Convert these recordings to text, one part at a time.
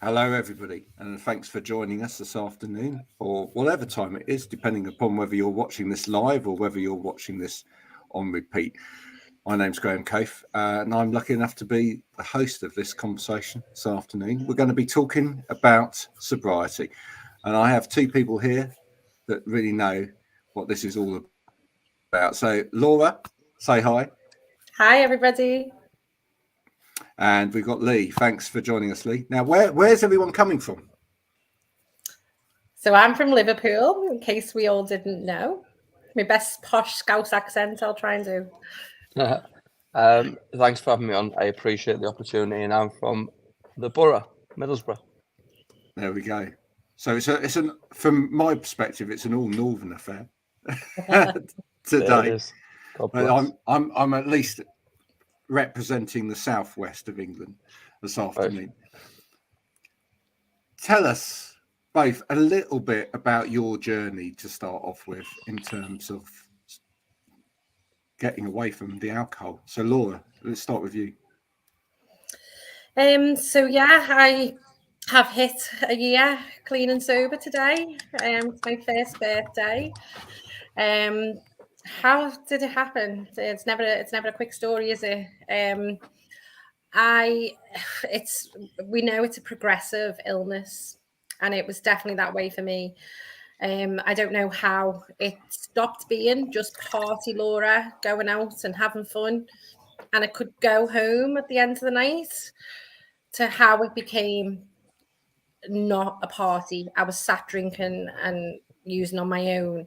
Hello, everybody, and thanks for joining us this afternoon, or whatever time it is, depending upon whether you're watching this live or whether you're watching this on repeat. My name's Graham Coath, and I'm lucky enough to be the host of this conversation this afternoon. We're going to be talking about sobriety, and I have two people here that really know what this is all about. So, Laura, say hi. Hi, everybody. And we've got Lee. Thanks for joining us, Lee. Now, where's everyone coming from? So I'm from Liverpool, in case we all didn't know. My best posh Scouse accent I'll try and do. Thanks for having me on. I appreciate the opportunity, and I'm from the borough, Middlesbrough. There we go. So from my perspective, it's an all northern affair today. I'm at least representing the southwest of England this afternoon. Right. Tell us both a little bit about your journey to start off with in terms of getting away from the alcohol. So Laura, let's start with you. I have hit a year clean and sober today. It's my first birthday. How did it happen? It's never a quick story, is it? We know it's a progressive illness, and it was definitely that way for me. I don't know how it stopped being just party Laura, going out and having fun, and I could go home at the end of the night, to how it became not a party. I was sat drinking and using on my own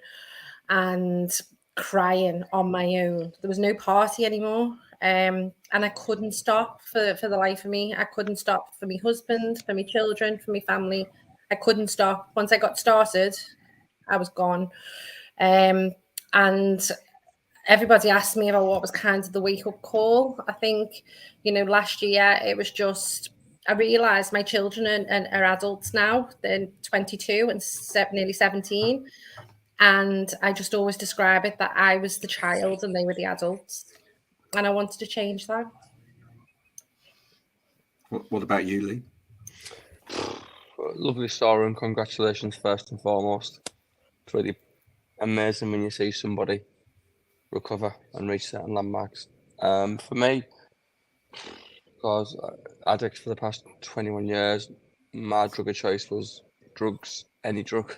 and crying on my own. There was no party anymore. And I couldn't stop for the life of me. I couldn't stop for my husband, for my children, for my family. I couldn't stop. Once I got started, I was gone. And everybody asked me about what was kind of the wake-up call. I think, last year it was just, I realised my children are adults now. They're 22 and nearly 17. And I just always describe it that I was the child and they were the adults. And I wanted to change that. What about you, Lee? Lovely story, and congratulations first and foremost. It's really amazing when you see somebody recover and reach certain landmarks. For me, because addict for the past 21 years, my drug of choice was drugs, any drug.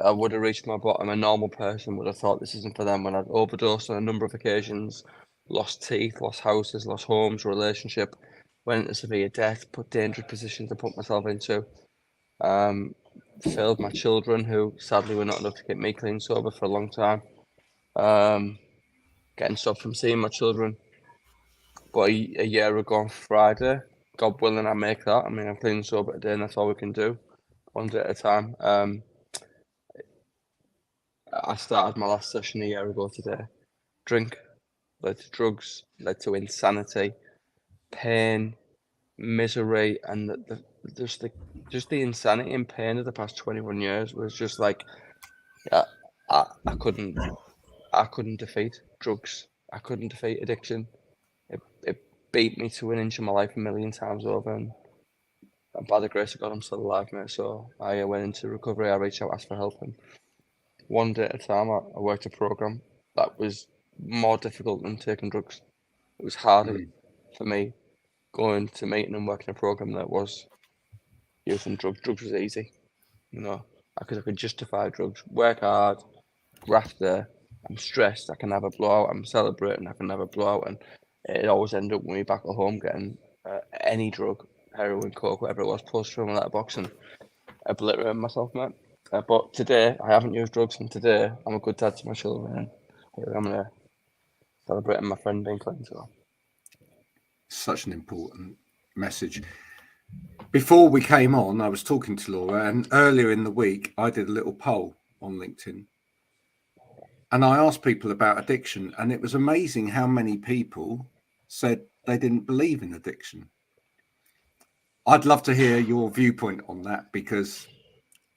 I would have reached my bottom. A normal person would have thought this isn't for them. When I'd overdosed on a number of occasions, lost teeth, lost houses, lost homes, relationship, went into severe debt, put dangerous positions to put myself into. Failed my children, who sadly were not enough to keep me clean sober for a long time. Getting stopped from seeing my children. But a year ago on Friday, God willing, I make that. I mean, I'm clean sober today, and that's all we can do, one day at a time. I started my last session a year ago today. Drink led to drugs, led to insanity, pain, misery, and just the insanity and pain of the past 21 years was just like, I couldn't defeat drugs. I couldn't defeat addiction. It beat me to an inch of my life a million times over, and by the grace of God, I'm still alive, mate. So I went into recovery. I reached out, asked for help, and one day at a time, I worked a program that was more difficult than taking drugs. It was harder for me going to meeting and working a program that was using drugs. Drugs was easy, because I could justify drugs, work hard, graft there. I'm stressed, I can have a blowout. I'm celebrating, I can have a blowout, and it always ended up with me back at home getting any drug, heroin, coke, whatever it was, posted from a letterbox and obliterating myself, mate. But today, I haven't used drugs, and today, I'm a good dad to my children, and here I'm going to celebrating my friend being clean. So, such an important message. Before we came on, I was talking to Laura, and earlier in the week, I did a little poll on LinkedIn. And I asked people about addiction, and it was amazing how many people said they didn't believe in addiction. I'd love to hear your viewpoint on that, because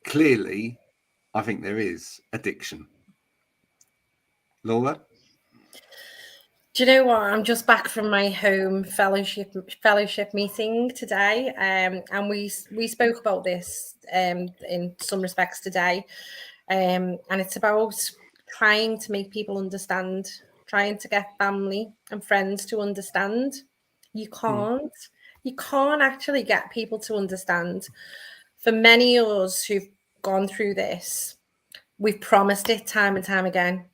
clearly, I think there is addiction. Laura? Do you know what? I'm just back from my home fellowship meeting today, and we spoke about this in some respects today, and it's about trying to make people understand, trying to get family and friends to understand. You can't actually get people to understand. For many of us who've gone through this, we've promised it time and time again.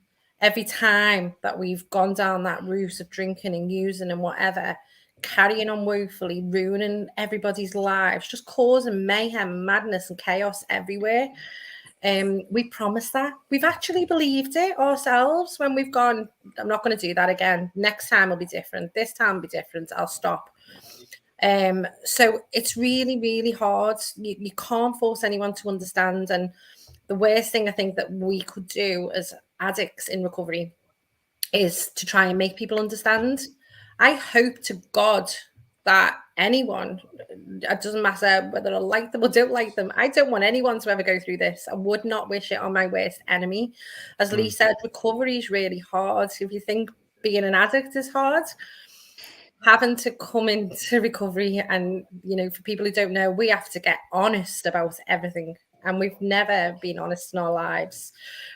Every time that we've gone down that route of drinking and using and whatever, carrying on woefully, ruining everybody's lives, just causing mayhem, madness, and chaos everywhere. We promised that. We've actually believed it ourselves when we've gone, I'm not going to do that again. Next time will be different. This time will be different. I'll stop. So it's really, really hard. You can't force anyone to understand. And the worst thing I think that we could do as addicts in recovery is to try and make people understand. I hope to God that anyone, it doesn't matter whether I like them or don't like them, I don't want anyone to ever go through this. I would not wish it on my worst enemy. As Lee said, recovery is really hard. If you think being an addict is hard, having to come into recovery, and for people who don't know, we have to get honest about everything, and we've never been honest in our lives.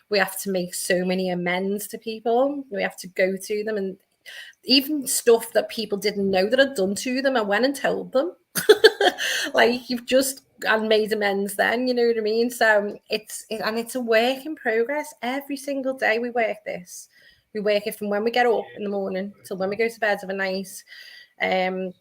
We have to make so many amends to people. We have to go to them, and even stuff that people didn't know that I'd done to them, I went and told them. Like, you've just made amends then, you know what I mean? So it's a work in progress. Every single day we work this. We work it from when we get up in the morning till when we go to bed of a night, and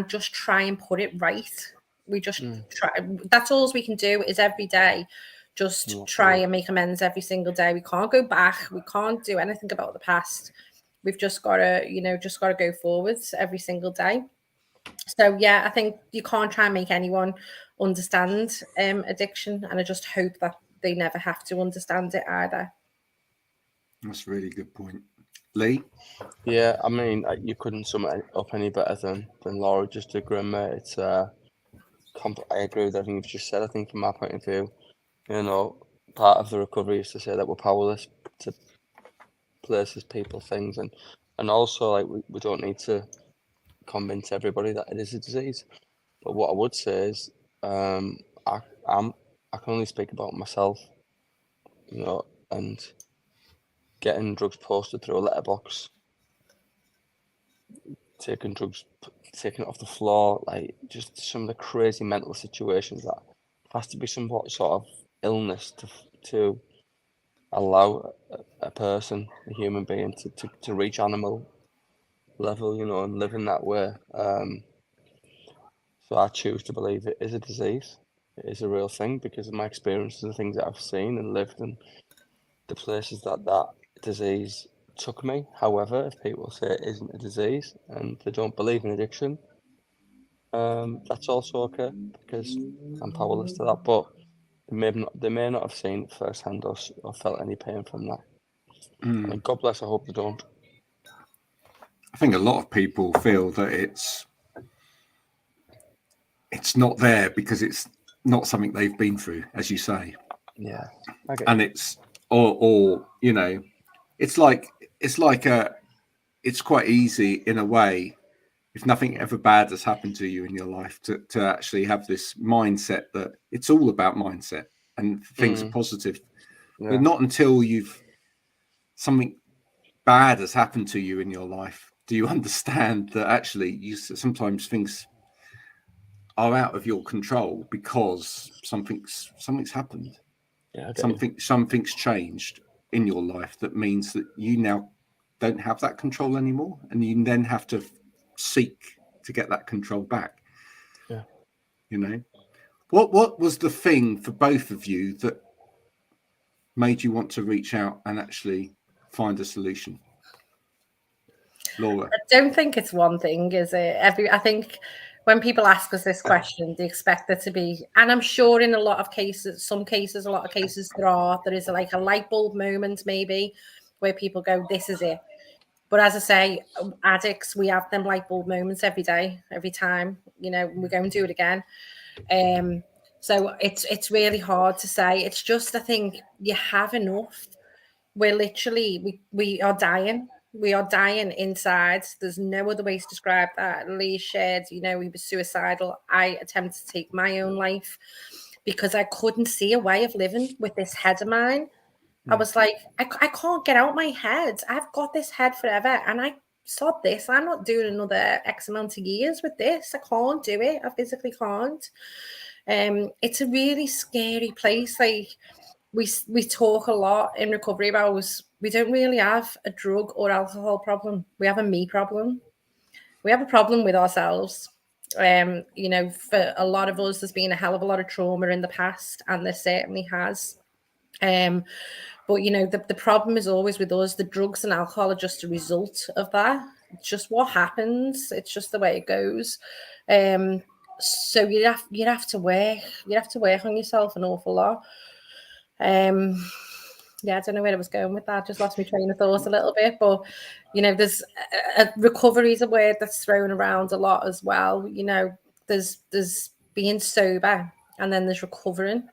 just try and put it right. We just try. That's all we can do is every day just try and make amends every single day. We can't go back. We can't do anything about the past. We've just got to go forwards every single day. So yeah, I think you can't try and make anyone understand addiction, and I just hope that they never have to understand it either. That's a really good point. Lee? Yeah, I mean, you couldn't sum it up any better than Laura just did, Graham, mate. It's I agree with everything you've just said. I think from my point of view, part of the recovery is to say that we're powerless to places, people, things, and also, like, we don't need to convince everybody that it is a disease. But what I would say is, I can only speak about myself, and getting drugs posted through a letterbox, taking drugs, taking it off the floor, like just some of the crazy mental situations that has to be some sort of illness to allow a person, a human being, to reach animal level, and live in that way. So I choose to believe it is a disease. It is a real thing because of my experiences and things that I've seen and lived and the places that disease took me. However, if people say it isn't a disease and they don't believe in addiction, that's also okay because I'm powerless to that. But they may not have seen it firsthand or felt any pain from that. And God bless, I hope they don't. I think a lot of people feel that it's not there because it's not something they've been through, as you say. Yeah. And it's or it's quite easy in a way, if nothing ever bad has happened to you in your life, to actually have this mindset that it's all about mindset and things are positive. Yeah. But not until something bad has happened to you in your life do you understand that actually sometimes things are out of your control because something's happened. Yeah, something's changed in your life that means that you now don't have that control anymore, and you then have to seek to get that control back. Yeah. What was the thing for both of you that made you want to reach out and actually find a solution? Laura? I don't think it's one thing, is it? I think when people ask us this question, they expect there to be, and I'm sure in a lot of cases, there is like a light bulb moment maybe where people go, this is it. But as I say, addicts, we have them light bulb moments every day, every time, we go and do it again. So it's really hard to say. It's just, I think you have enough. We're literally, we are dying. We are dying inside. There's no other way to describe that. Lee shared, he was suicidal. I attempted to take my own life because I couldn't see a way of living with this head of mine. I was like, I can't get out my head. I've got this head forever, and I sod this. I'm not doing another X amount of years with this. I can't do it. I physically can't. It's a really scary place. Like we talk a lot in recovery about we don't really have a drug or alcohol problem. We have a me problem. We have a problem with ourselves. For a lot of us, there's been a hell of a lot of trauma in the past, and there certainly has. But the problem is always with us. The drugs and alcohol are just a result of that. It's just what happens. It's just the way it goes. So you'd have to work. You'd have to work on yourself an awful lot. Yeah, I don't know where I was going with that. Just lost my train of thought a little bit. But there's recovery is a word that's thrown around a lot as well. There's being sober, and then there's recovering.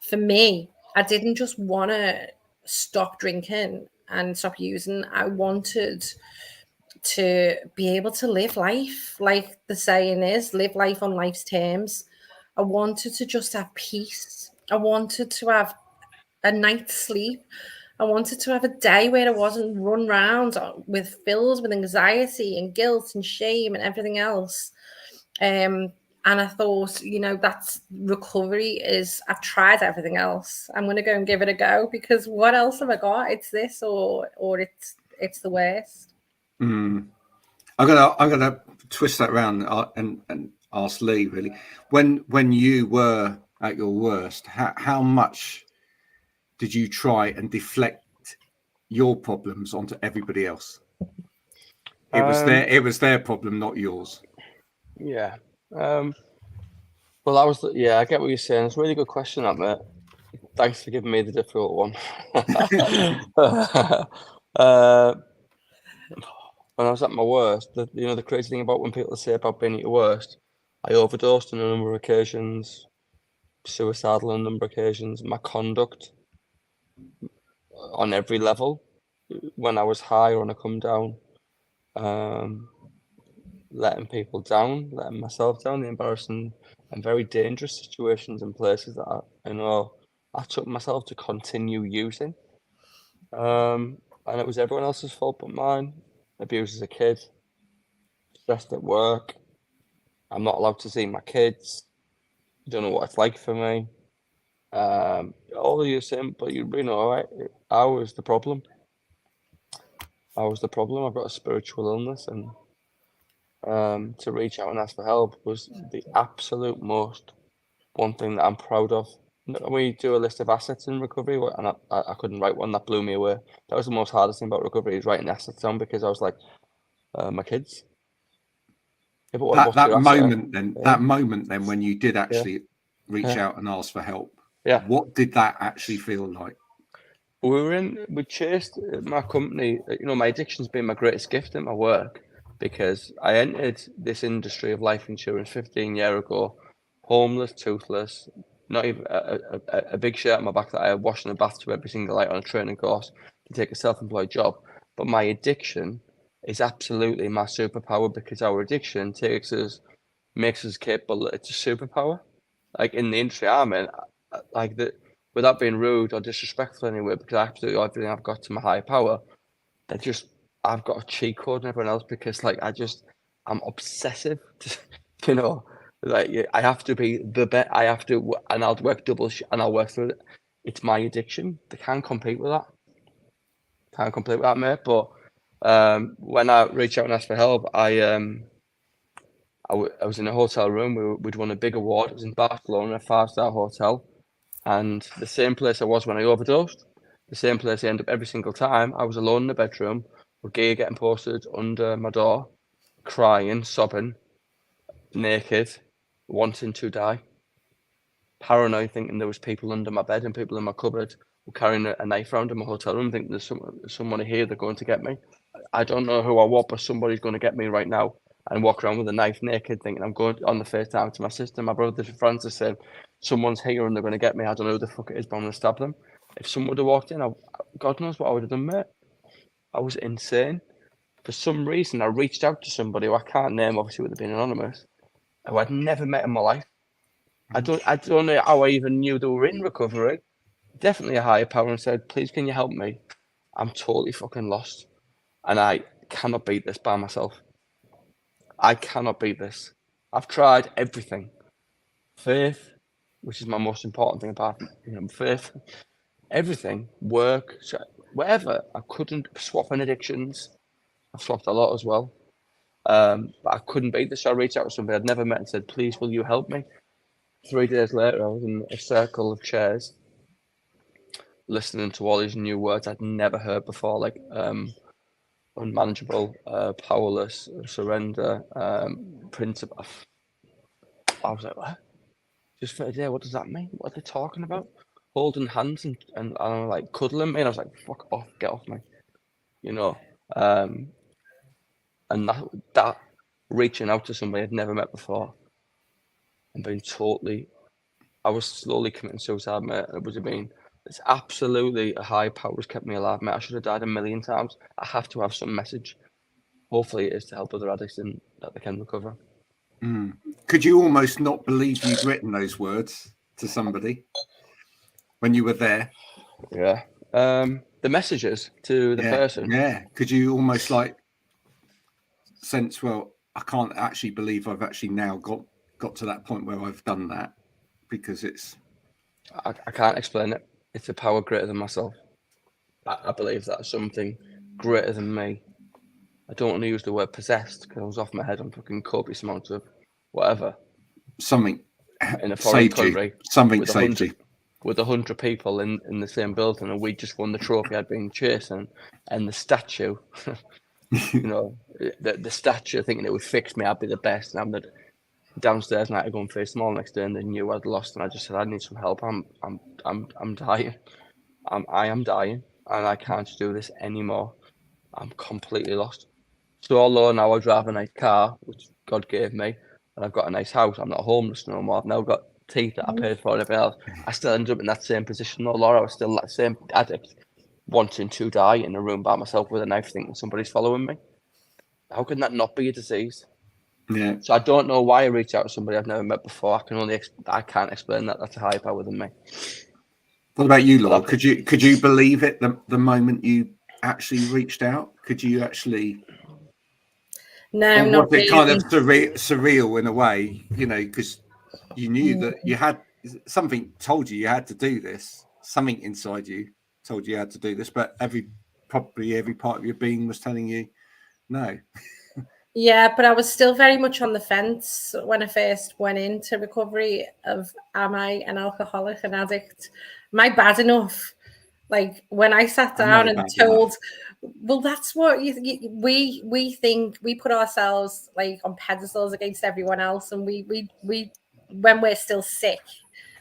For me, I didn't just want to stop drinking and stop using. I wanted to be able to live life, like the saying is, live life on life's terms. I wanted to just have peace. I wanted to have a night's sleep. I wanted to have a day where I wasn't run around filled with anxiety and guilt and shame and everything else. And I thought, that's recovery is, I've tried everything else. I'm going to go and give it a go, because what else have I got? It's this or it's the worst. I'm gonna twist that around and ask Lee, really, when you were at your worst, how much did you try and deflect your problems onto everybody else? It was their problem, not yours. Yeah. Well, I get what you're saying. It's a really good question, that, mate. Thanks for giving me the difficult one. When I was at my worst, the crazy thing about when people say about being at your worst, I overdosed on a number of occasions, suicidal on a number of occasions. My conduct on every level, when I was high or on a come down, letting people down, letting myself down, the embarrassing and very dangerous situations and places that I took myself to continue using. And it was everyone else's fault but mine. Abused as a kid, stressed at work. I'm not allowed to see my kids. Don't know what it's like for me. All of you saying, but right, I was the problem. I've got a spiritual illness, and to reach out and ask for help was the absolute most one thing that I'm proud of. We do a list of assets in recovery, and I couldn't write one. That blew me away. That was the most hardest thing about recovery, is writing assets down, because I was like, my kids. Yeah, but that moment then when you did actually reach out and ask for help, what did that actually feel like? We chased my company. My addiction's been my greatest gift at my work, because I entered this industry of life insurance 15 years ago, homeless, toothless, not even a big shirt on my back that I wash in a bathtub every single night on a training course to take a self-employed job. But my addiction is absolutely my superpower, because our addiction makes us capable. It's a superpower. Like in the industry I'm in, without being rude or disrespectful anyway, because I absolutely everything I've got to my higher power, I've got a cheat code than everyone else, because I'm obsessive. I have to be the best. I have to, and I'll work and I'll work through it. It's my addiction. They can't compete with that. Mate. But when I reached out and asked for help, I was in a hotel room. We'd won a big award. It was in Barcelona, a 5-star hotel, and the same place I was when I overdosed. The same place I end up every single time. I was alone in the bedroom, with gear getting posted under my door, crying, sobbing, naked, wanting to die, paranoid, thinking there was people under my bed and people in my cupboard were carrying a knife around in my hotel room, thinking there's someone here, they're going to get me. I don't know who or what, but somebody's going to get me right now, and walk around with a knife naked, thinking I'm going on the FaceTime to my sister, my brother, Francis, saying someone's here and they're going to get me. I don't know who the fuck it is, but I'm going to stab them. If someone would have walked in, God knows what I would have done, mate. I was insane. For some reason, I reached out to somebody who I can't name, obviously, with it being anonymous, who I'd never met in my life. I don't know how I even knew they were in recovery. Definitely a higher power, and said, please, can you help me? I'm totally fucking lost. And I cannot beat this by myself. I cannot beat this. I've tried everything. Faith, which is my most important thing apart from faith. Everything. Work. Whatever. I couldn't swap in addictions. I've swapped a lot as well. But I couldn't beat this. So I reached out to somebody I'd never met and said, please, will you help me? 3 days later, I was in a circle of chairs listening to all these new words I'd never heard before, like unmanageable, powerless, surrender, principle. I was like, what? Just for a day, what does that mean? What are they talking about? Holding hands and I'm like cuddling me, and I was like, fuck off, get off me. You know? And that reaching out to somebody I'd never met before and being I was slowly committing suicide, mate. It's absolutely a high power has kept me alive, mate. I should have died a million times. I have to have some message. Hopefully it is to help other addicts and that they can recover. Could you almost not believe you'd written those words to somebody when you were there? Yeah. The messages to the person. Yeah. Could you almost like sense, well, I can't actually believe I've actually now got to that point where I've done that, because it's... I can't explain it. It's a power greater than myself. I believe that's something greater than me. I don't want to use the word possessed because I was off my head on fucking copious amounts of whatever. Something in a foreign saved country. You. Something saved you. With 100 people in the same building, and we just won the trophy I'd been chasing, and the statue, you know, the statue thinking it would fix me, I'd be the best, and I'm the downstairs, and I had to go and face them all next day, and they knew I'd lost, and I just said, I need some help. I'm dying. I am dying, and I can't do this anymore. I'm completely lost. So although now I drive a nice car, which God gave me, and I've got a nice house, I'm not homeless no more. I've now got teeth that I paid for and everything else. I still end up in that same position though, Laura. I was still that same addict, wanting to die in a room by myself with a knife, thinking somebody's following me. How can that not be a disease? Yeah. So I don't know why I reached out to somebody I've never met before. I can't explain that. That's a higher power than me. What about you, Laura? Could you believe it the moment you actually reached out? Could you actually? No, not was it kind of really. surreal in a way, you know, because you knew that you had something told you had to do this. Something inside you told you had to do this, but probably every part of your being was telling you no. Yeah, but I was still very much on the fence when I first went into recovery of, am I an alcoholic, an addict? Am I bad enough? Like when I sat down and told, well, that's what we think. We put ourselves like on pedestals against everyone else, and we when we're still sick,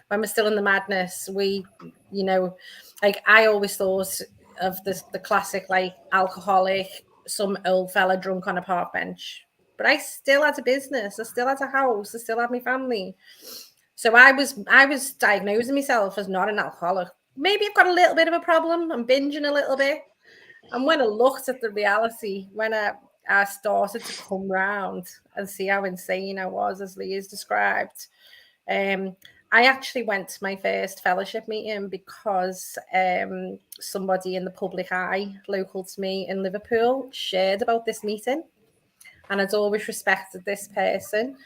when we're still in the madness, we, you know, like I always thought of the classic like alcoholic, some old fella drunk on a park bench. But I still had a business, I still had a house, I still had my family. So I was diagnosing myself as not an alcoholic. Maybe I've got a little bit of a problem. I'm binging a little bit. And when I looked at the reality, when I started to come round and see how insane I was, as Lee has described, I actually went to my first fellowship meeting because somebody in the public eye, local to me in Liverpool, shared about this meeting. And I'd always respected this person.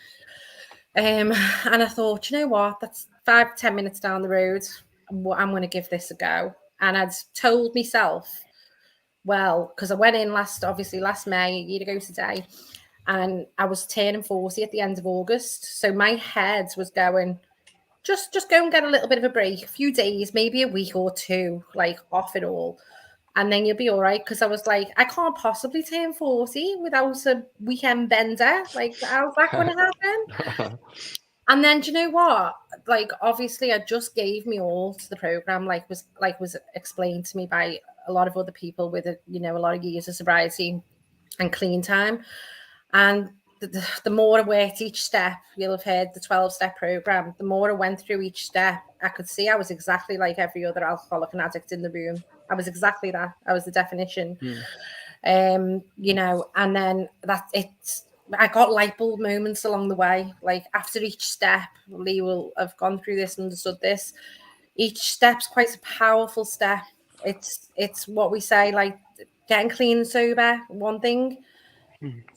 And I thought, you know what, that's 5-10 minutes down the road. I'm going to give this a go. And I'd told myself, well, because I went in last May, a year ago today, and I was turning 40 at the end of August. So my head was going, just go and get a little bit of a break, a few days, maybe a week or two, like off it all. And then you'll be all right. Because I was like, I can't possibly turn 40 without a weekend bender. Like, how's that going to happen? And then, do you know what? Like, obviously, I just gave me all to the program, like was explained to me by a lot of other people with a lot of years of sobriety and clean time. And the more I worked each step, you'll have heard the 12-step program. The more I went through each step, I could see I was exactly like every other alcoholic and addict in the room. I was exactly that. I was the definition. You know, and then I got light bulb moments along the way. Like after each step, Lee will have gone through this and understood this. Each step's quite a powerful step. It's what we say, like getting clean and sober, one thing.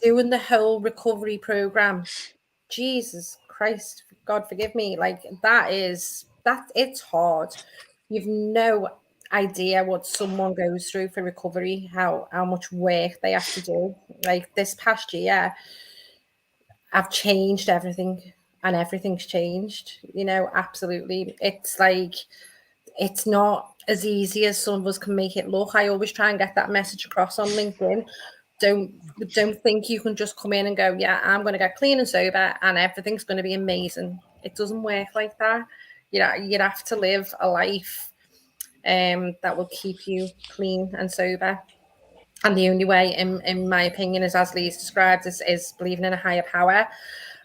Doing the whole recovery program. Jesus Christ, God forgive me. Like it's hard. You've no idea what someone goes through for recovery, how much work they have to do. Like this past year, I've changed everything and everything's changed, you know, absolutely. It's like, it's not as easy as some of us can make it look. I always try and get that message across on LinkedIn. Don't think you can just come in and go, yeah, I'm going to get clean and sober and everything's going to be amazing. It doesn't work like that. You know, you'd have to live a life that will keep you clean and sober. And the only way, in my opinion, is as Lee's described, is believing in a higher power.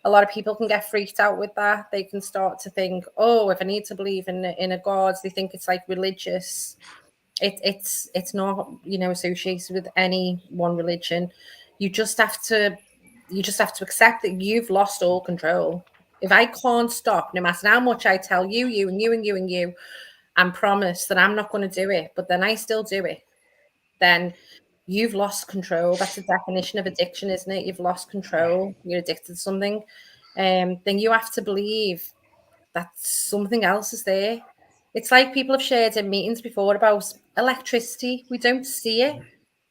A lot of people can get freaked out with that. They can start to think, oh, if I need to believe in a God, they think it's like religious. It's not, you know, associated with any one religion. You just have to accept that you've lost all control. If I can't stop, no matter how much I tell you, you and you and you and you, and promise that I'm not going to do it, but then I still do it, then you've lost control. That's the definition of addiction, isn't it? You've lost control. You're addicted to something. Then you have to believe that something else is there. It's like people have shared in meetings before about electricity. We don't see it.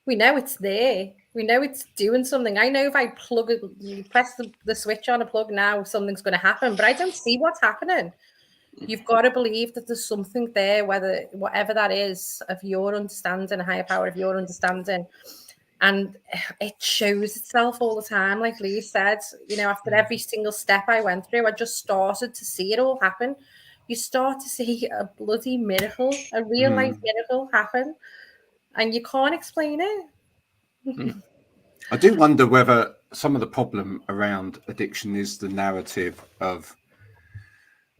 We know it's there. We know it's doing something. I know if I press the switch on a plug now, something's going to happen, but I don't see what's happening. You've got to believe that there's something there, whatever that is, of your understanding, a higher power of your understanding. And it shows itself all the time. Like Lee said, you know, after every single step I went through, I just started to see it all happen. You start to see a bloody miracle, a real life miracle happen, and you can't explain it. I do wonder whether some of the problem around addiction is the narrative of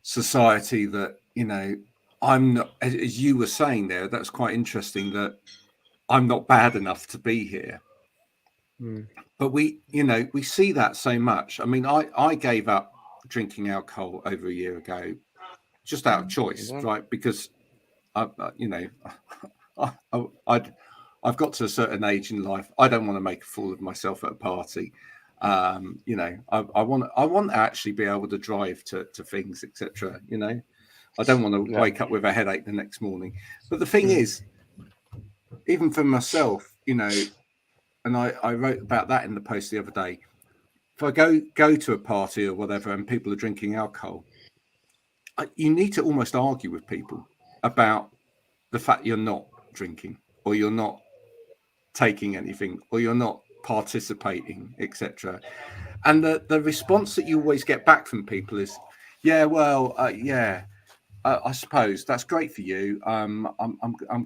society that, you know, I'm not, as you were saying there, that's quite interesting, that I'm not bad enough to be here. But we see that so much. I mean, I gave up drinking alcohol over a year ago, just out of choice, right? Because I've got to a certain age in life. I don't want to make a fool of myself at a party. You know, I want to actually be able to drive to things, etc. You know, I don't want to wake up with a headache the next morning. But the thing is, even for myself, you know, and I wrote about that in the post the other day. If I go to a party or whatever and people are drinking alcohol, you need to almost argue with people about the fact you're not drinking, or you're not taking anything, or you're not participating, etc. And the response that you always get back from people is, yeah, well, I suppose that's great for you. I'm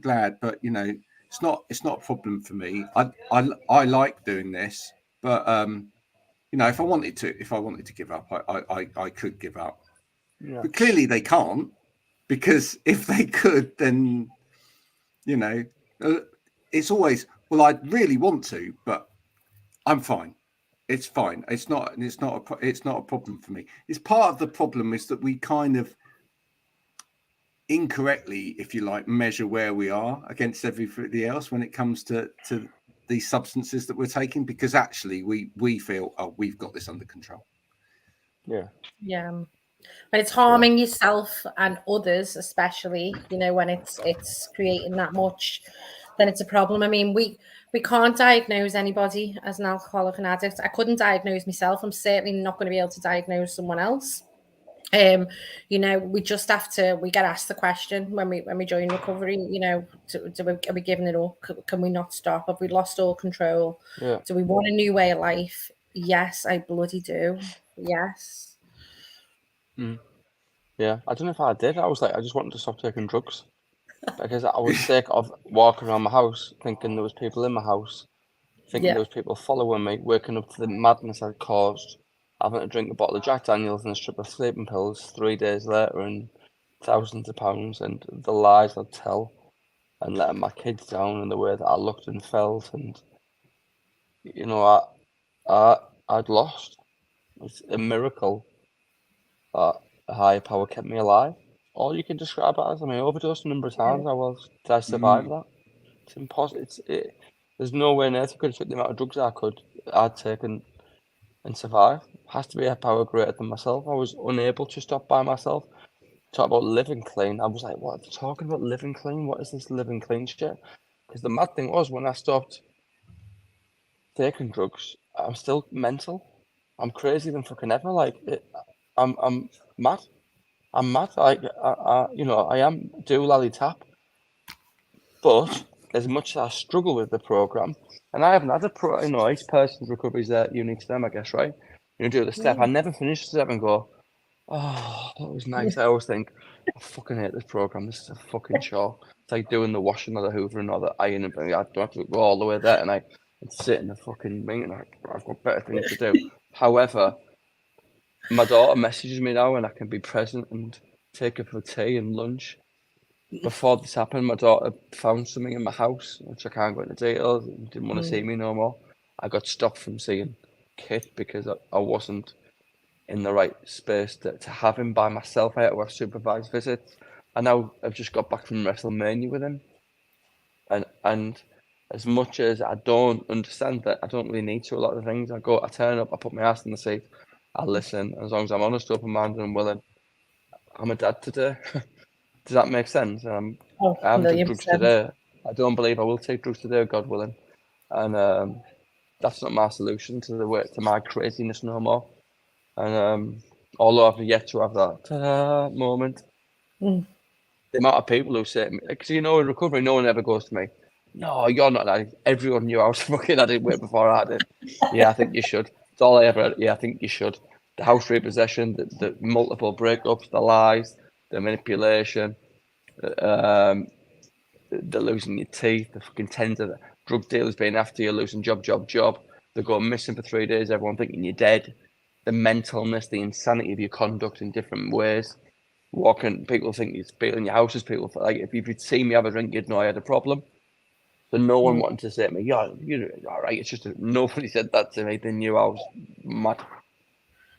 glad, but you know, it's not a problem for me. I like doing this, but you know, if I wanted to give up, I could give up. But clearly they can't, because if they could, then, you know, it's always, well, I really want to, but I'm fine. It's fine. It's not a problem for me. It's part of the problem is that we kind of incorrectly, if you like, measure where we are against everybody else when it comes to these substances that we're taking, because actually we feel, oh, we've got this under control. Yeah. When it's harming yourself and others, especially, you know, when it's creating that much, then it's a problem. I mean, we can't diagnose anybody as an alcoholic and addict. I couldn't diagnose myself. I'm certainly not going to be able to diagnose someone else. You know, we just have to, we get asked the question when we join recovery, you know, are we giving it up? Can we not stop? Have we lost all control? Do we want a new way of life? Yes, I bloody do. Yes. Yeah, I don't know if I did. I was like, I just wanted to stop taking drugs because I was sick of walking around my house thinking there was people in my house, thinking there was people following me, waking up to the madness I'd caused, having to drink a bottle of Jack Daniels and a strip of sleeping pills 3 days later, and thousands of pounds, and the lies I'd tell. and letting my kids down in the way that I looked and felt, and you know, I'd lost. It's a miracle that a higher power kept me alive. All you can describe it as. I mean, overdosed a number of times. Did I survive that? It's impossible. There's no way on earth I could have took the amount of drugs I'd taken and survive. It has to be a power greater than myself. I was unable to stop by myself. Talk about living clean. I was like, what are they talking about living clean? What is this living clean shit? Because the mad thing was, when I stopped taking drugs, I'm still mental. I'm crazy than fucking ever. Like, I'm mad. I'm mad. Like, I am do lally tap. But as much as I struggle with the program, and I haven't had each person's recovery is unique to them, I guess, right? You do the step. I never finish the step and go, oh, that was nice. I always think, I fucking hate this program. This is a fucking chore. It's like doing the washing or the hoovering or the ironing. I don't have to go all the way there, and I sit in the fucking thing, and I've got better things to do. However, my daughter messages me now, and I can be present and take her for tea and lunch. Before this happened, my daughter found something in my house, which I can't go into details, and didn't want to see me no more. I got stopped from seeing Kit because I wasn't in the right space to have him by myself. I had to have supervised visits. And now I've just got back from WrestleMania with him. And as much as I don't understand that, I don't really need to a lot of the things. I turn up, I put my ass in the seat, I listen. As long as I'm honest, open-minded and willing, I'm a dad today. Does that make sense? I haven't taken drugs today. I don't believe I will take drugs today, God willing. And that's not my solution to my craziness no more. And although I've yet to have that ta-da moment, the amount of people who say, because in recovery, no one ever goes to me, no, you're not that. Everyone knew I was fucking had it way before I had it. Yeah, I think you should. It's all I ever had. Yeah, I think you should. The house repossession, the multiple breakups, the lies, the manipulation, the losing your teeth, the fucking tender, drug dealers being after you, losing job. They're going missing for 3 days, everyone thinking you're dead. The mentalness, the insanity of your conduct in different ways. People think you're stealing your houses. People like if you'd seen me have a drink, you'd know I had a problem. So no one wanted to say to me, "Yeah, you're all right." It's just nobody said that to me. They knew I was mad,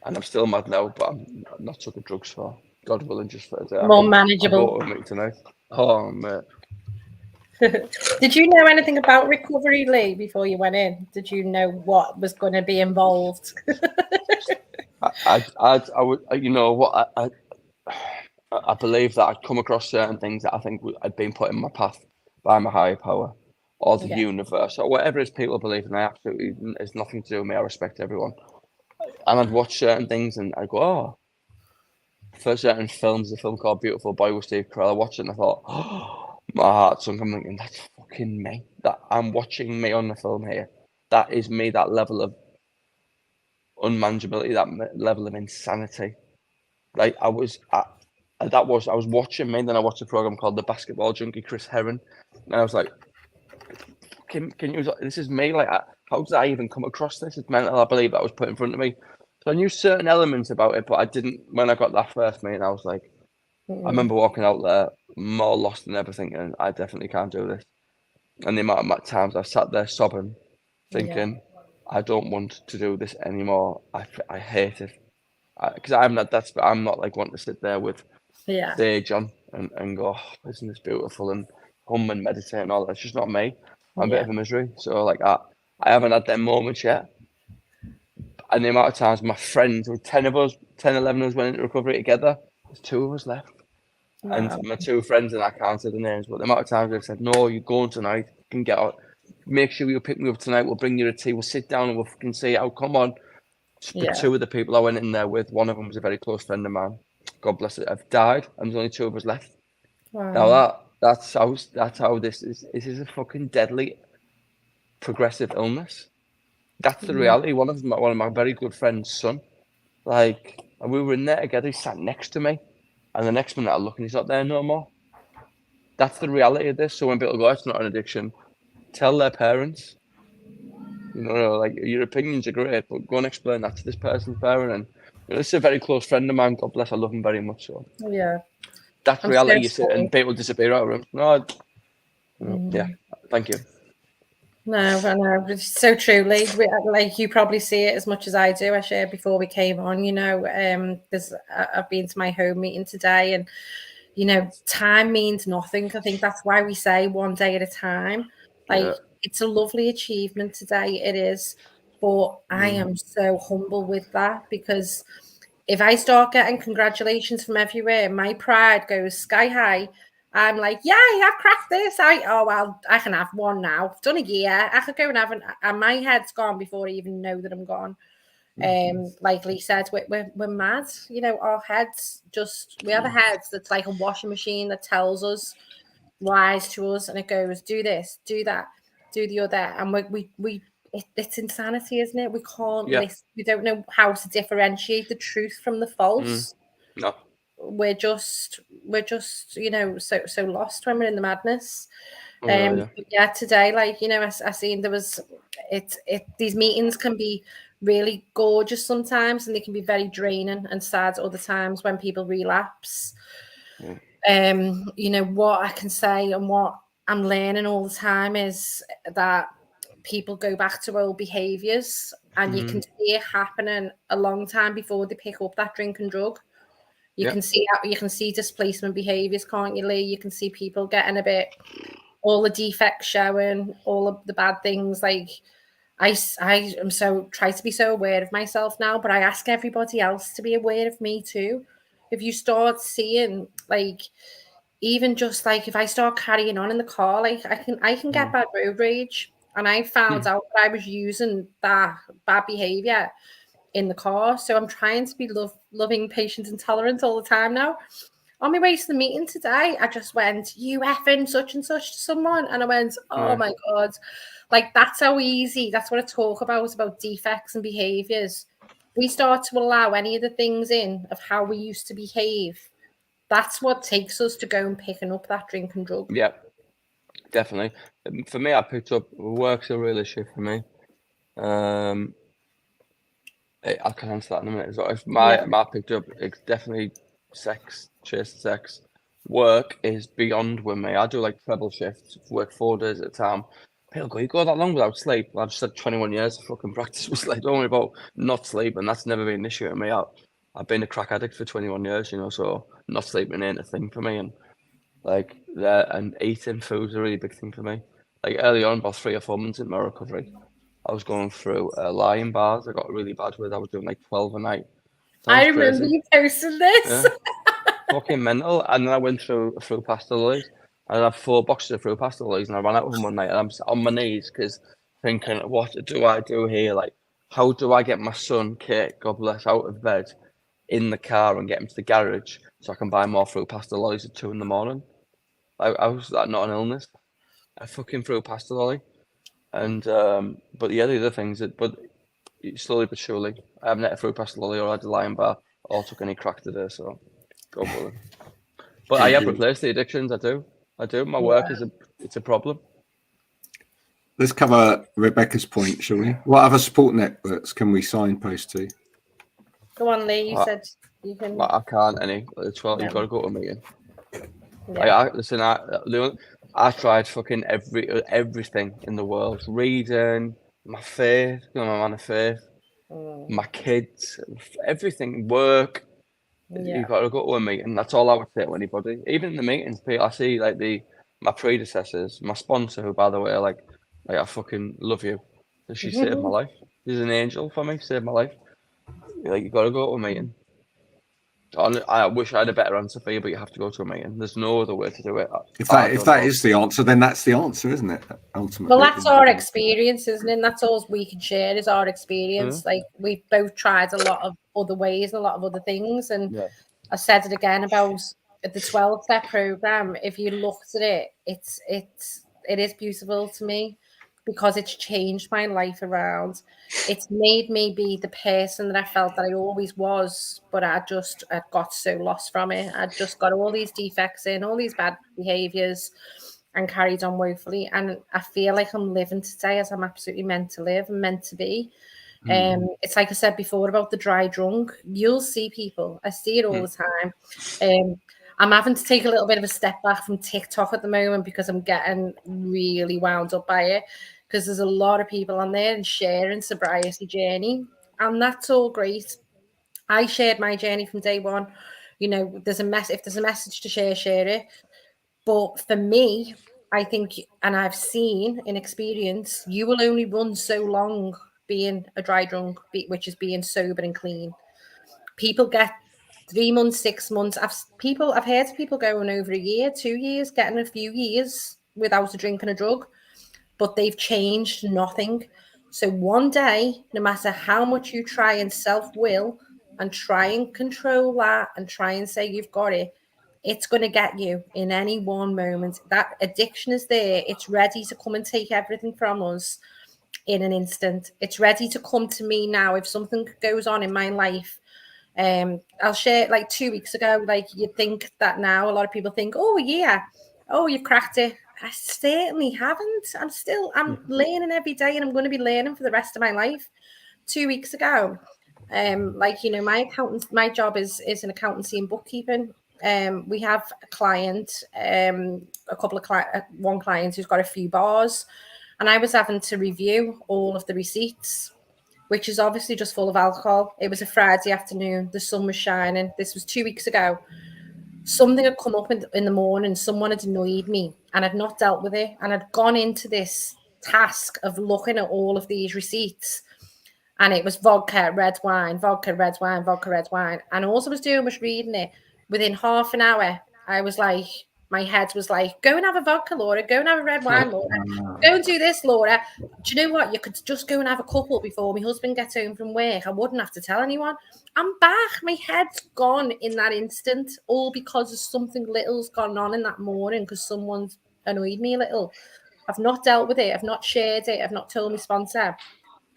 and I'm still mad now. But I'm not taking drugs for God willing, just for a day. More manageable. I'll go with me tonight. Oh mate. Did you know anything about recovery, Lee, before you went in? Did you know what was going to be involved? I would, I believe that I'd come across certain things that I think had been put in my path by my higher power or the universe or whatever it is people believe in. I absolutely, it's nothing to do with me. I respect everyone. And I'd watch certain things and I'd go, oh. For certain films, a film called Beautiful Boy with Steve Carell, I watched it and I thought, oh, my heart sunk. I'm thinking, that's fucking me. That I'm watching me on the film here. That is me, that level of unmanageability, that level of insanity. Like I was watching me, and then I watched a program called The Basketball Junkie, Chris Herron, and I was like, can you? This is me. Like, how did I even come across this? It's mental. I believe that was put in front of me. So I knew certain elements about it, but I didn't. When I got that first meeting, I was like, I remember walking out there more lost than ever, thinking, I definitely can't do this. And the amount of times I've sat there sobbing, thinking, I don't want to do this anymore. I hate it. Because I'm not like wanting to sit there with stage on and go, oh, isn't this beautiful, and hum and meditate and all that. It's just not me. I'm a bit of a misery. So like I haven't had them moments yet. And the amount of times my friends, 10, 11 of us went into recovery together, there's 2 of us left. Wow. And my 2 friends, and I can't say the names, but the amount of times they've said, no, you're going tonight, you can get out. Make sure you pick me up tonight, we'll bring you a tea, we'll sit down and we'll fucking see how, come on. But 2 of the people I went in there with, one of them was a very close friend of mine. God bless it. Have died, and there's only 2 of us left. Wow. Now that's how this is. This is a fucking deadly, progressive illness. That's the reality. One of my very good friend's son. Like, we were in there together. He sat next to me, and the next minute I look and he's not there no more. That's the reality of this. So when people go, it's not an addiction, tell their parents. Like, your opinions are great, but go and explain that to this person's parent. And this is a very close friend of mine. God bless, I love him very much. So yeah, that's reality. You sit and people disappear out of him. No, Yeah, thank you. No, I know. It's so true. Like you probably see it as much as I do. I shared before we came on, I've been to my home meeting today, and time means nothing. I think that's why we say one day at a time. Like, it's a lovely achievement today. It is. But I am so humble with that, because if I start getting congratulations from everywhere, my pride goes sky high. I'm like, yay, I've cracked this. I can have one now. I've done a year. I could go and have and my head's gone before I even know that I'm gone. Like Lee said, we're mad. Our heads we have a head that's like a washing machine that tells us, lies to us, and it goes, do this, do that, do the other. And it's insanity, isn't it? We can't listen. We don't know how to differentiate the truth from the false. No. We're just so lost when we're in the madness. Today, I seen there was these meetings can be really gorgeous sometimes, and they can be very draining and sad other times when people relapse. What I can say and what I'm learning all the time is that people go back to old behaviors, and you can see it happening a long time before they pick up that drink and drug. You can see displacement behaviors, can't you, Lee? You can see people getting a bit, all the defects showing, all of the bad things. Like, I am try to be so aware of myself now, but I ask everybody else to be aware of me too. If you start seeing, like, even just like if I start carrying on in the car, like I can get bad road rage, and I found out that I was using that bad behavior in the car. So I'm trying to be loving, patient, and tolerant all the time now. On my way to the meeting today, I just went, you effing such and such to someone. And I went, oh my God. Like, that's how easy. That's what I talk about defects and behaviors. We start to allow any of the things in of how we used to behave. That's what takes us to go and picking up that drink and drug. Yeah, definitely. For me, I picked up work's a real issue for me. I can answer that in a minute. So if my picked up, it's definitely sex, chase sex. Work is beyond with me. I do like treble shifts, work 4 days at a time. People go, you go that long without sleep? I've just had 21 years of fucking practice with sleep. Don't worry about not sleeping. That's never been an issue with me. I've been a crack addict for 21 years, so not sleeping ain't a thing for me. And and eating food's a really big thing for me. Like early on, about 3 or 4 months in my recovery, I was going through lying bars. I got really bad with. I was doing like 12 a night. I remember you posting this. Yeah. Fucking mental. And then I went through pasta lollies. I had 4 boxes of fruit pasta lollies, and I ran out of them one night. And I'm on my knees because thinking, what do I do here? Like, how do I get my son, Kate, God bless, out of bed in the car and get him to the garage so I can buy more fruit pasta lollies at 2 in the morning? I was not an illness. I fucking fruit pasta lolly. And but the other things but slowly but surely, I haven't had a fruit pasta lolly or had a lion bar or took any crack today, so go for it. But I have replaced the addictions. I do. My work it's a problem. Let's cover Rebecca's point, shall we? What other support networks can we signpost to? Go on, Lee. You said you can. I can't any. It's well, you've got to go to a meeting. Yeah. I tried fucking everything in the world. Reading, my faith, my man of faith, my kids, everything, work. You've got to go to a meeting. That's all I would say to anybody. Even in the meetings, I see like my predecessors, my sponsor, who by the way, like I fucking love you. She saved my life. She's an angel for me. Saved my life. Like, you got to go to a meeting. I wish I had a better answer for you, but you have to go to a meeting. There's no other way to do it. If that is the answer, then that's the answer, isn't it? Ultimately. Well, that's our experience, isn't it? And that's all we can share is our experience. Like, we've both tried a lot of other ways and a lot of other things. And I said it again about the 12-step program. If you looked at it, it is beautiful to me, because it's changed my life around. It's made me be the person that I felt that I always was, but I got so lost from it. I just got all these defects in, all these bad behaviors, and carried on woefully. And I feel like I'm living today as I'm absolutely meant to live and meant to be. It's like I said before about the dry drunk. You'll see people. I see it all the time. I'm having to take a little bit of a step back from TikTok at the moment because I'm getting really wound up by it, because there's a lot of people on there and sharing sobriety journey, and that's all great. I shared my journey from day one. You know, if there's a message to share it. But for me, I think, and I've seen in experience, you will only run so long being a dry drunk, which is being sober and clean. People get 3 months, 6 months. I've heard of people going over a year, 2 years, getting a few years without a drink and a drug, but they've changed nothing. So one day, no matter how much you try and self-will and try and control that and try and say you've got it, it's going to get you in any one moment. That addiction is there. It's ready to come and take everything from us in an instant. It's ready to come to me now. If something goes on in my life, I'll share, like 2 weeks ago, like you'd think that now a lot of people think, oh yeah, oh, you've cracked it. I certainly haven't. I'm learning every day, and I'm going to be learning for the rest of my life. 2 weeks ago, like, you know, my job is in accountancy and bookkeeping. We have a client, one client who's got a few bars, and I was having to review all of the receipts, which is obviously just full of alcohol. It was a Friday afternoon. The sun was shining. This was 2 weeks ago. Something had come up in the morning. Someone had annoyed me, and I'd not dealt with it. And I'd gone into this task of looking at all of these receipts. And it was vodka, red wine, vodka, red wine, vodka, red wine. And all I was doing was reading it. Within half an hour, I was like, my head was like, go and have a vodka, Laura. Go and have a red wine, Laura. Go and do this, Laura. Do you know what? You could just go and have a couple before my husband gets home from work. I wouldn't have to tell anyone. I'm back. My head's gone in that instant, all because of something little's gone on in that morning because someone's annoyed me a little. I've not dealt with it. I've not shared it. I've not told my sponsor.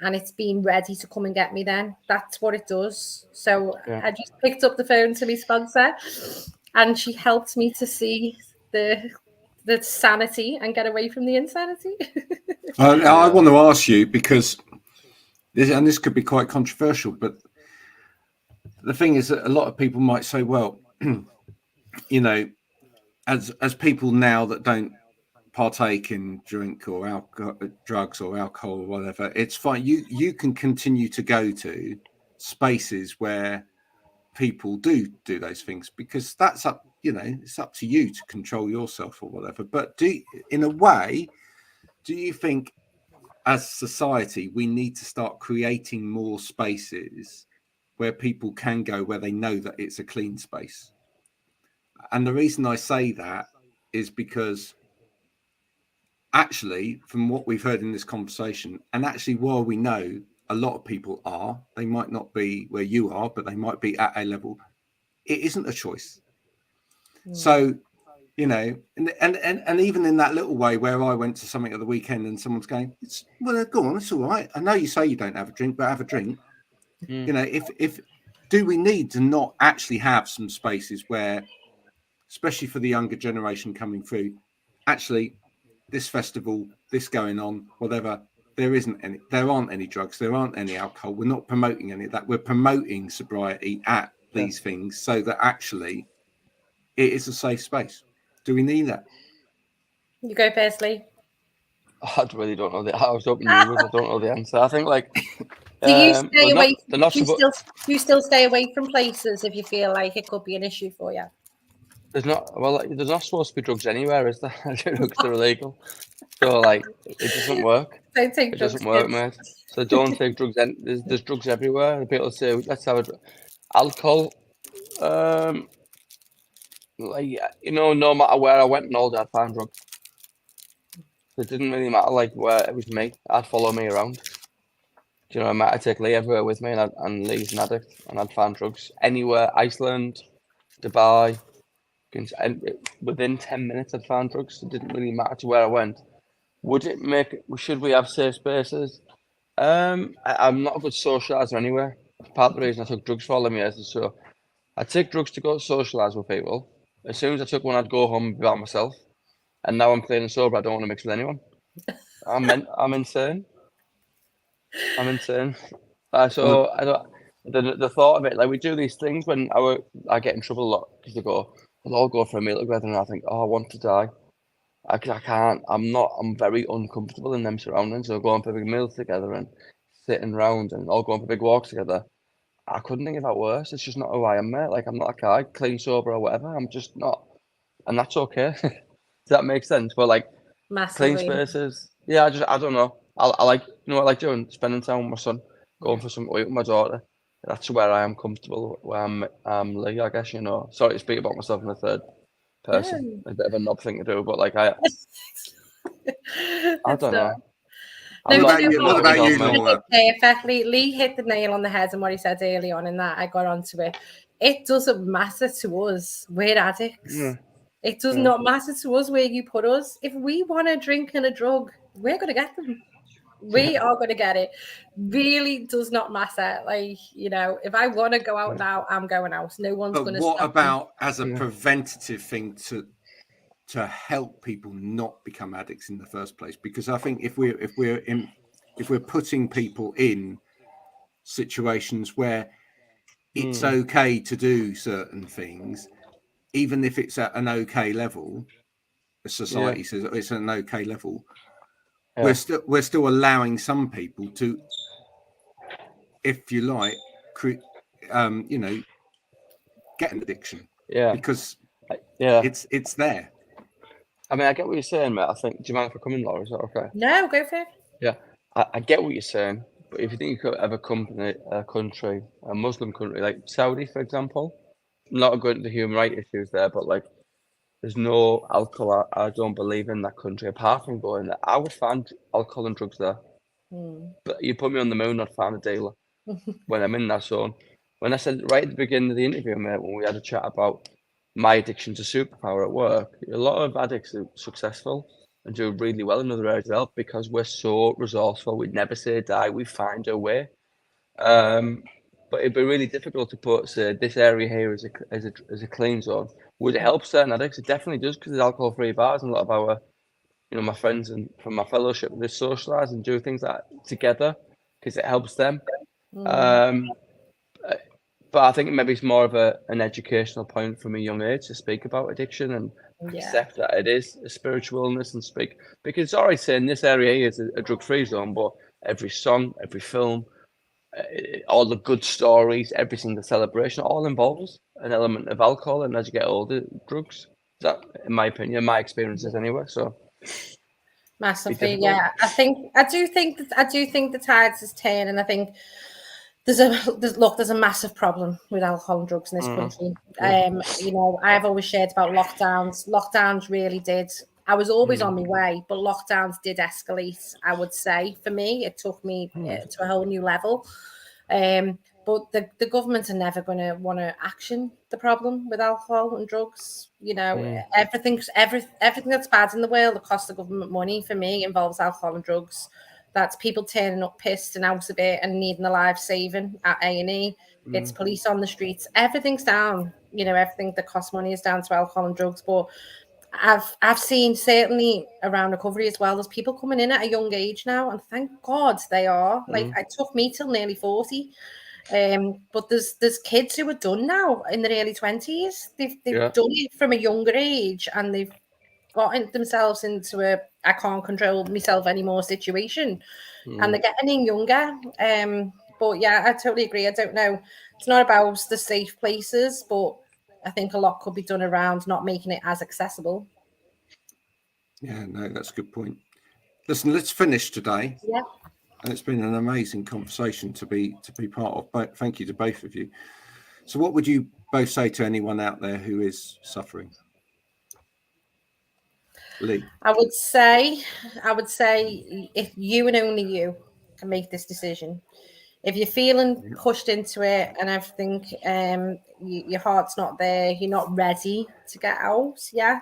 And it's been ready to come and get me then. That's what it does. So I just picked up the phone to my sponsor, and she helped me to see the sanity and get away from the insanity. I want to ask you, because this could be quite controversial, but the thing is that a lot of people might say, well, you know, as people now that don't partake in drink or alcohol, drugs or alcohol or whatever, it's fine. You can continue to go to spaces where people do those things, because that's up, you know, it's up to you to control yourself or whatever. But in a way, do you think as society we need to start creating more spaces where people can go, where they know that it's a clean space? And the reason I say that is because actually, from what we've heard in this conversation, and actually while we know a lot of people they might not be where you are, but they might be at a level, it isn't a choice. So, you know, and even in that little way where I went to something at the weekend and someone's going, well, go on, it's all right. I know you say you don't have a drink, but have a drink. You know, if do we need to not actually have some spaces where, especially for the younger generation coming through, actually this festival, this going on, whatever, there aren't any drugs, there aren't any alcohol, we're not promoting any of that, we're promoting sobriety at these things so that actually it is a safe space. Do we need that? You go, Paisley. I really don't know. I was hoping you would. I don't know the answer. I think, like, do you stay away? Do you still stay away from places if you feel like it could be an issue for you? There's not supposed to be drugs anywhere, is there? Drugs are illegal, so like it doesn't work. Don't take it drugs, doesn't work, kids. mate. So don't take drugs. There's drugs everywhere. And people say, let's have alcohol. Like, you know, no matter where I went and all that, I'd find drugs. It didn't really matter, like, where it was me. I'd follow me around. Do you know, I might take Lee everywhere with me, and Lee's an addict, and I'd find drugs anywhere. Iceland, Dubai, and within 10 minutes I'd find drugs. It didn't really matter to where I went. Should we have safe spaces? I'm not a good socializer anyway. Part of the reason I took drugs for all them years is so I take drugs to go socialize with people. As soon as I took one, I'd go home and be by myself. And now I'm clean and sober. I don't want to mix with anyone. I'm insane. I'm insane. So I don't. The thought of it, like, we do these things when I get in trouble a lot because they go, we'll all go for a meal together, and I think, oh, I want to die. I can't. I'm very uncomfortable in them surroundings. So going for big meals together and sitting round and all going for big walks together, I couldn't think of that worse. It's just not who I am, mate. Like, I'm not a guy, clean, sober, or whatever. I'm just not, and that's okay. Does that make sense? But like, clean Massively. spaces, yeah. I don't know. I like, you know what I like doing? Spending time with my son, going for something with my daughter. That's where I am comfortable. Where I'm Lee, I guess, you know. Sorry to speak about myself in the third person. A bit of a knob thing to do, but like I It's don't know. No, What do you know about what? you, He Laura? perfectly. Lee hit the nail on the head, and what he said early on in that, I got onto it. It doesn't matter to us. We're addicts. Yeah. It does not matter to us where you put us. If we want a drink and a drug, we're going to get them. We are going to get it. Really does not matter. Like, you know, if I want to go out now, I'm going out. No one's going But to what stop about as a Yeah. preventative thing to help people not become addicts in the first place? Because I think if we're putting people in situations where it's okay to do certain things, even if it's at an okay level, as society says it's at an okay level, we're still allowing some people to, if you like, you know, get an addiction. Yeah. Because Yeah. it's there. I mean, I get what you're saying, mate. I think, do you mind if I come in, Laura? Is that okay? No, go for it. Yeah. I get what you're saying, but if you think you could ever a country, a Muslim country like Saudi, for example, not going into the human rights issues there, but like, there's no alcohol. I don't believe in that country apart from going there. I would find alcohol and drugs there. But you put me on the moon, I'd find a dealer when I'm in that zone. When I said right at the beginning of the interview, mate, when we had a chat about my addiction to superpower at work, a lot of addicts are successful and do really well in other areas of health because we're so resourceful. We'd never say die. We find a way. But it'd be really difficult to put, say, this area here as a clean zone. Would it help certain addicts? It definitely does because there's alcohol-free bars and a lot of our, you know, my friends and from my fellowship, they socialise and do things like that together because it helps them. But I think maybe it's more of an educational point from a young age to speak about addiction and accept that it is a spiritual illness and speak, because it's already saying this area here is a drug-free zone, but every song, every film, all the good stories, every single celebration, all involves an element of alcohol, and as you get older, drugs. That, in my opinion, my experiences anyway. So Massively, yeah. I do think the tides is turning. I think there's a massive problem with alcohol and drugs in this country. You know, I've always shared about lockdowns. Lockdowns really did. I was always on my way, but lockdowns did escalate. I would say for me, it took me to a whole new level. But the government are never going to want to action the problem with alcohol and drugs. You know, everything that's bad in the world that costs the government money, for me, involves alcohol and drugs. That's people turning up pissed and out of it and needing a life saving at A&E. It's police on the streets. Everything's down. You know, everything that costs money is down to alcohol and drugs. But I've seen, certainly around recovery as well, there's people coming in at a young age now, and thank God they are. Like, it took me till nearly 40. But there's kids who are done now in their early 20s. They've done it from a younger age, and they've gotten themselves into a I can't control myself anymore situation, and they're getting in younger. But yeah, I totally agree. I don't know. It's not about the safe places, but I think a lot could be done around not making it as accessible. Yeah, no, that's a good point. Listen, let's finish today. Yeah. And it's been an amazing conversation to be part of. Thank you to both of you. So what would you both say to anyone out there who is suffering? Lee? I would say if you and only you can make this decision, if you're feeling pushed into it and everything, your heart's not there, you're not ready to get out,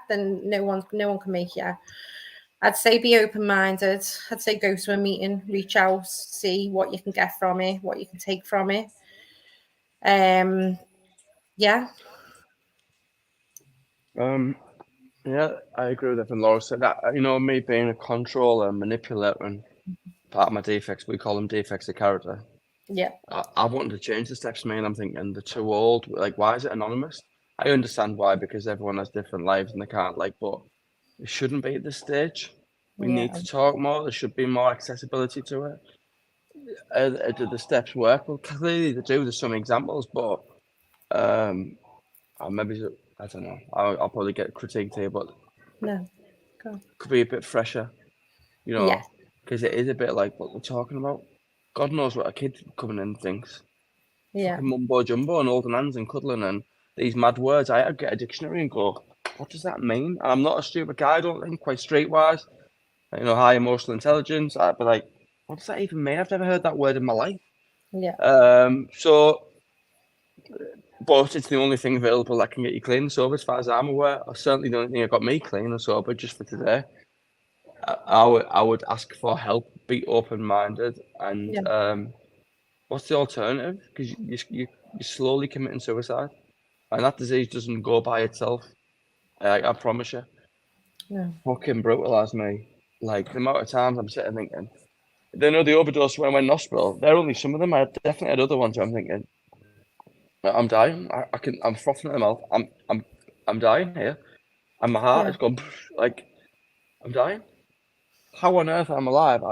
then no one can make you. I'd say be open-minded. I'd say go to a meeting, reach out, see what you can get from it, what you can take from it. Yeah, I agree with everything Laura said. That, you know, me being a controller and manipulator, and part of my defects, we call them defects of character. Yeah. I wanted to change the steps, man. I'm thinking they're too old. Like, why is it anonymous? I understand why, because everyone has different lives and they can't but it shouldn't be at this stage. We need to talk more. There should be more accessibility to it. Do the steps work? Well, clearly they do. There's some examples, but maybe I don't know. I'll probably get critiqued here, but No, go. Could be a bit fresher, Yeah. because it is a bit like what we're talking about. God knows what a kid coming in thinks. Yeah. Fucking mumbo jumbo and holding hands and cuddling and these mad words. I'd get a dictionary and go, what does that mean? And I'm not a stupid guy. I don't think quite streetwise. High emotional intelligence. I'd be like, what does that even mean? I've never heard that word in my life. Yeah. But it's the only thing available that can get you clean and sober, as far as I'm aware. Or certainly the only thing that got me clean and sober just for today. I would ask for help, be open-minded, and what's the alternative? Because you're slowly committing suicide, and that disease doesn't go by itself. I promise you. Yeah. Fucking brutalised me. Like, the amount of times I'm sitting thinking, they know the overdose when I went in hospital. They're only some of them. I definitely had other ones where I'm thinking, I'm dying. I'm frothing at the mouth. I'm dying here, and my heart has gone like, I'm dying. How on earth am I alive?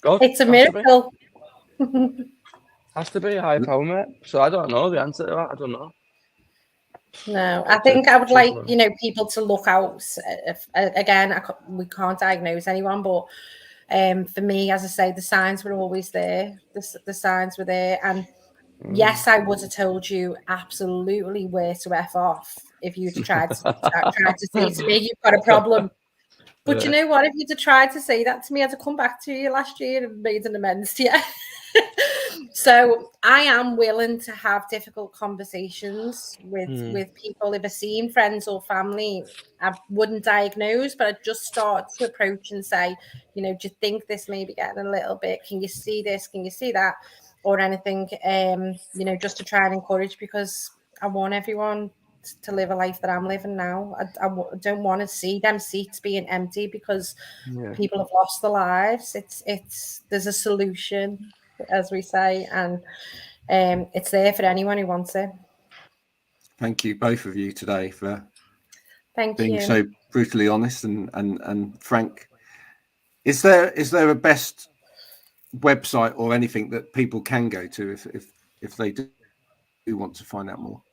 God, It's a miracle. Has to be a higher power, mate. So I don't know the answer to that. I don't know. No, I think I would like people to look out. Again, we can't diagnose anyone, but for me, as I say, the signs were always there. The signs were there, and yes, I would have told you absolutely where to F off if you'd have tried to say to me, you've got a problem. But you know what? If you'd have tried to say that to me, I'd have come back to you last year and made an amends to you. So I am willing to have difficult conversations with people. If I've seen friends or family, I wouldn't diagnose, but I'd just start to approach and say, do you think this may be getting a little bit? Can you see this? Can you see that? Or anything, just to try and encourage, because I want everyone to live a life that I'm living now. I don't want to see them seats being empty because people have lost their lives. There's a solution, as we say, and it's there for anyone who wants it. Thank you, both of you, today for being you. so brutally honest and frank. Is there a best website or anything that people can go to if they do want to find out more?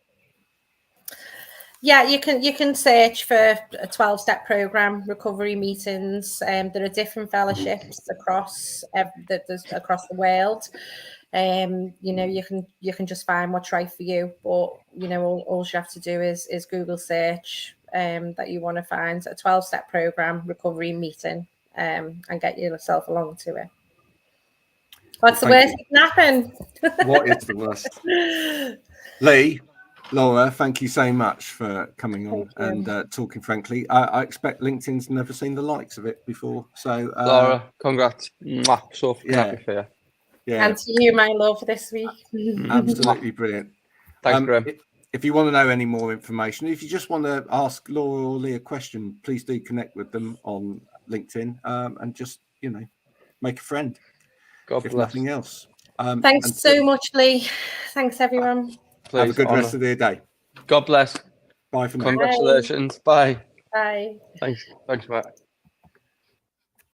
Yeah, you can search for a 12-step program, recovery meetings. There are different fellowships across the world. You can just find what's right for you. But all you have to do is Google search that you want to find a 12-step program, recovery meeting, and get yourself along to it. What's the worst that can happen? What is the worst? Lee, Laura, thank you so much for coming on and talking frankly. I expect LinkedIn's never seen the likes of it before. So, Laura, congrats. So happy for you. Yeah. And to you, my love, this week. Absolutely brilliant. Thanks, Graham. If you want to know any more information, if you just want to ask Laura or Lee a question, please do connect with them on LinkedIn and just, make a friend. God if bless. Nothing else. Thanks so much, Lee. Thanks, everyone. Please, have a good rest of the day. God bless. Bye for now. Congratulations. Bye. Bye. Thanks, Matt.